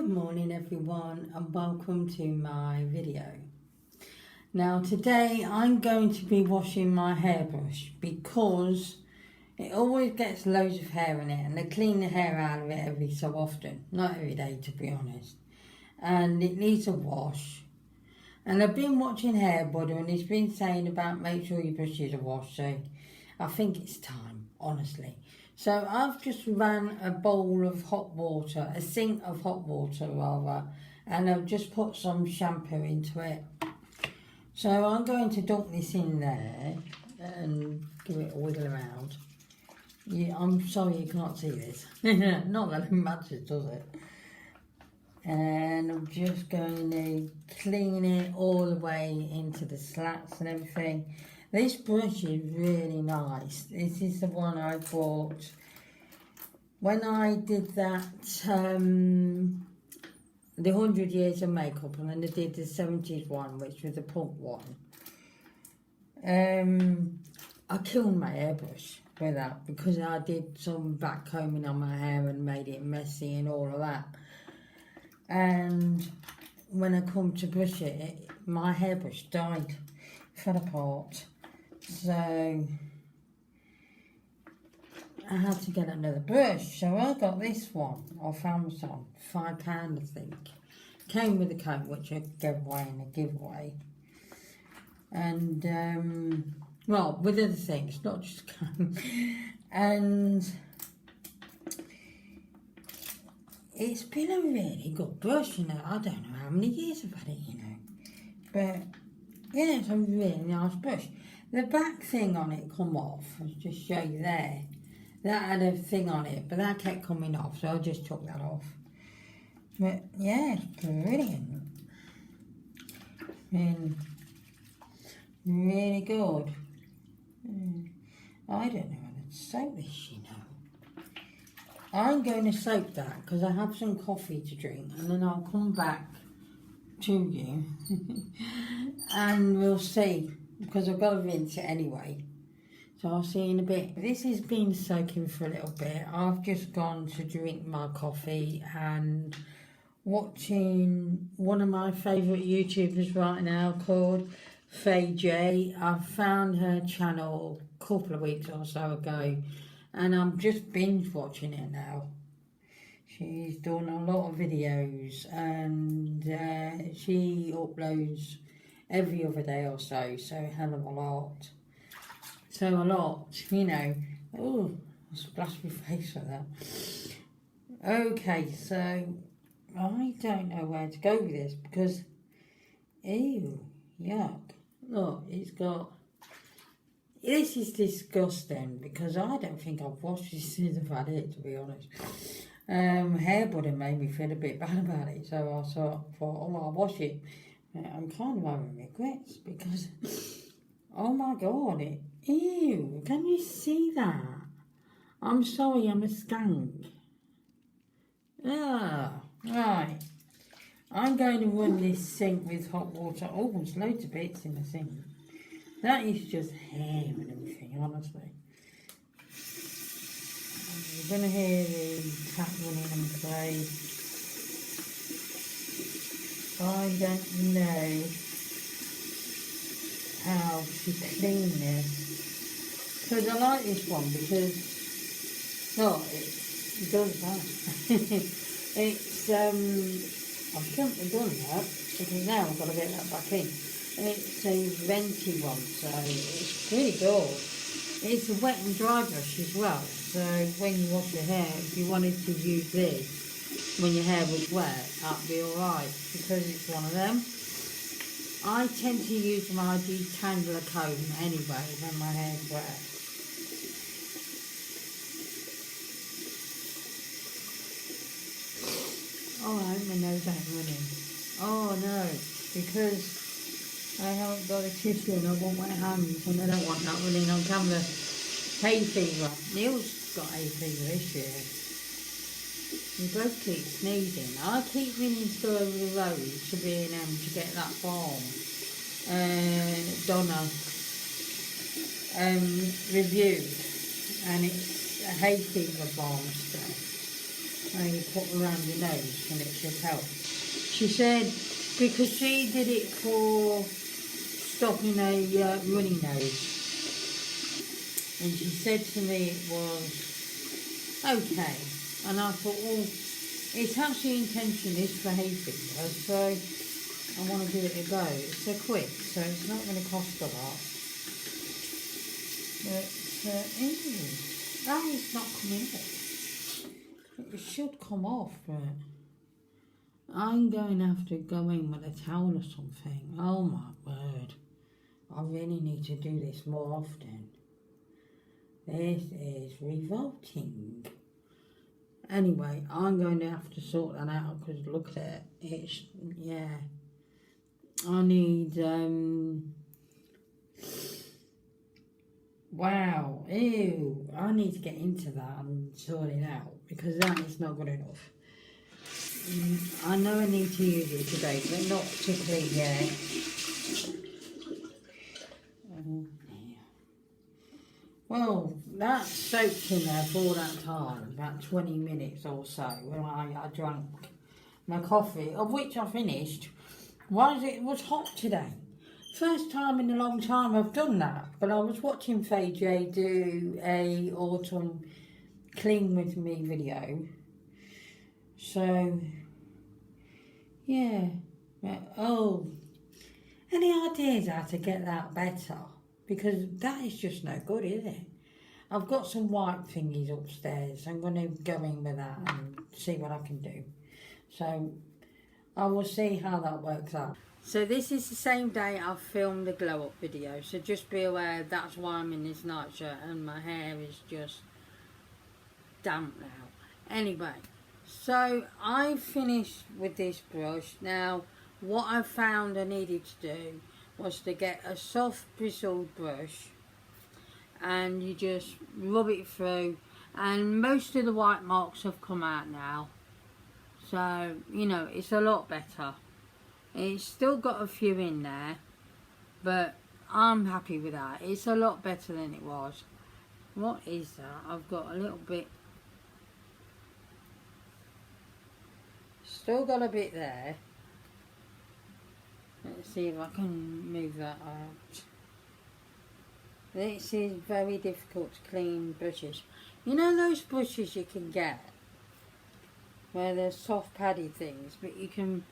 Good morning everyone and welcome to my video. Now today I'm going to be washing my hairbrush because it always gets loads of hair in it and I clean the hair out of it every so often, not every day to be honest, and it needs a wash. And I've been watching Hairbrush and he's been saying about make sure your brushes are washed, so I think it's time, honestly. So I've just ran a bowl of hot water, a sink of hot water rather, and I've just put some shampoo into it. So I'm going to dunk this in there and give it a wiggle around. Yeah, I'm sorry you can't see this. Not that it matters, does it? And I'm just going to clean it all the way into the slats and everything. This brush is really nice. This is the one I bought when I did that, the 100 Years of Makeup, and then I did the 70s one, which was the punk one. I killed my hairbrush with that because I did some back combing on my hair and made it messy and all of that. And when I come to brush it, my hairbrush died, fell apart. So I had to get another brush. So I got this one off Amazon, £5 I think. Came with a coat which I gave away in a giveaway. And well, with other things, not just a coat. And it's been a really good brush, you know. I don't know how many years I've had it, you know. But yeah, it's a really nice brush. The back thing on it come off, I'll just show you there. That had a thing on it, but that kept coming off, so I just took that off. But yeah, it's brilliant. I mean, really good. I don't know how to soak this, you know. I'm going to soak that because I have some coffee to drink, and then I'll come back to you and we'll see, because I've got to rinse it anyway. So I'll see you in a bit. This has been soaking for a little bit. I've just gone to drink my coffee and watching one of my favourite YouTubers right now called Faye J. I found her channel a couple of weeks or so ago and I'm just binge watching it now. She's done a lot of videos and she uploads every other day or so, so a hell of a lot. So a lot, you know. Oh, I splashed my face with that. Okay, so I don't know where to go with this because, ew, yuck. Look, it's got, this is disgusting because I don't think I've washed this since I've had it, to be honest. Hairbrush made me feel a bit bad about it, so I thought, oh, I'll wash it. I'm kind of having regrets because, oh my God, ew, can you see that? I'm sorry, I'm a skank. Right. I'm going to run this sink with hot water. Oh, there's loads of bits in the sink. That is just hair and everything, honestly. You're going to hear the tap running, I'm afraid. I don't know how to clean this. Because I like this one because, no, it does that. It's, I shouldn't have done that because now I've got to get that back in. It's a venti one, so it's pretty good. It's a wet and dry brush as well, so when you wash your hair, if you wanted to use this when your hair was wet, that'd be alright, because it's one of them. I tend to use my detangler comb anyway when my hair's wet. Alright, my nose ain't running. Oh no, because I haven't got a tissue and I want my hands and I don't want that running on camera. Hay fever. Neil's got hay fever this year. We both keep sneezing. I keep meaning to go over the road to B&M to get that balm. Donna reviewed, and it's a hay fever balm stuff. and you put around your nose and it should help. She said because she did it for stopping a runny nose, and she said to me it was okay, and I thought, well, it's actually intention is for hay fever, so I want to give it a go. It's so quick, so it's not going to cost a lot. But that is not coming off. It should come off, but I'm going to have to go in with a towel or something. Oh my word. I really need to do this more often. This is revolting. Anyway, I'm going to have to sort that out because look at it. It's, yeah. I need, wow, ew. I need to get into that and sort it out because that is not good enough. I know I need to use it today, but not particularly yet. Well, that soaked in there for all that time, about 20 minutes or so, when I drank my coffee, of which I finished. It was hot today. First time in a long time I've done that, but I was watching Faye J do a autumn clean with me video. So, yeah. Oh, any ideas how to get that better? Because that is just no good, is it? I've got some white thingies upstairs. I'm going to go in with that and see what I can do. So, I will see how that works out. So this is the same day I filmed the glow up video. So just be aware that's why I'm in this nightshirt and my hair is just damp now. Anyway, so I finished with this brush. Now, what I found I needed to do was to get a soft bristled brush and you just rub it through, and most of the white marks have come out now, so you know it's a lot better. It's still got a few in there, but I'm happy with that. It's a lot better than it was. What is that? I've got a little bit, still got a bit there. Let's see if I can move that out. This is very difficult to clean brushes. You know those brushes you can get where they're soft paddy things, but you can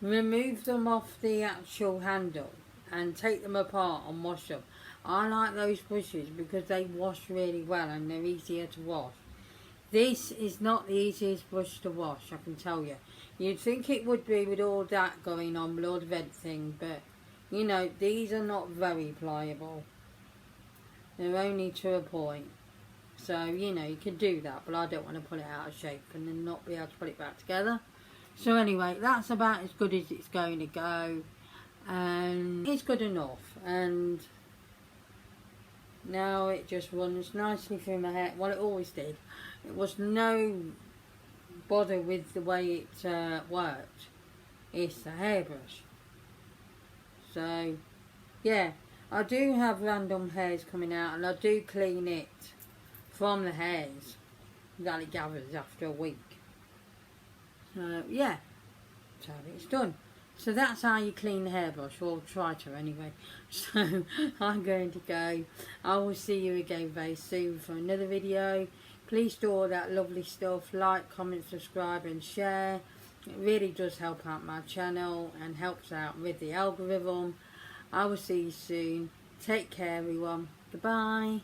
remove them off the actual handle and take them apart and wash them. I like those brushes because they wash really well and they're easier to wash. This is not the easiest brush to wash, I can tell you. You'd think it would be with all that going on, with all the red thing, but you know, these are not very pliable. They're only to a point. So, you know, you can do that, but I don't want to put it out of shape and then not be able to put it back together. So anyway, that's about as good as it's going to go. And it's good enough. And now it just runs nicely through my hair. Well, it always did. It was no bother with the way it worked. It's the hairbrush. So, yeah. I do have random hairs coming out, and I do clean it from the hairs that it gathers after a week. So, yeah. So, it's done. So, that's how you clean the hairbrush, or try to anyway. So, I'm going to go. I will see you again very soon for another video. Please do all that lovely stuff. Like, comment, subscribe and share. It really does help out my channel and helps out with the algorithm. I will see you soon. Take care, everyone. Goodbye.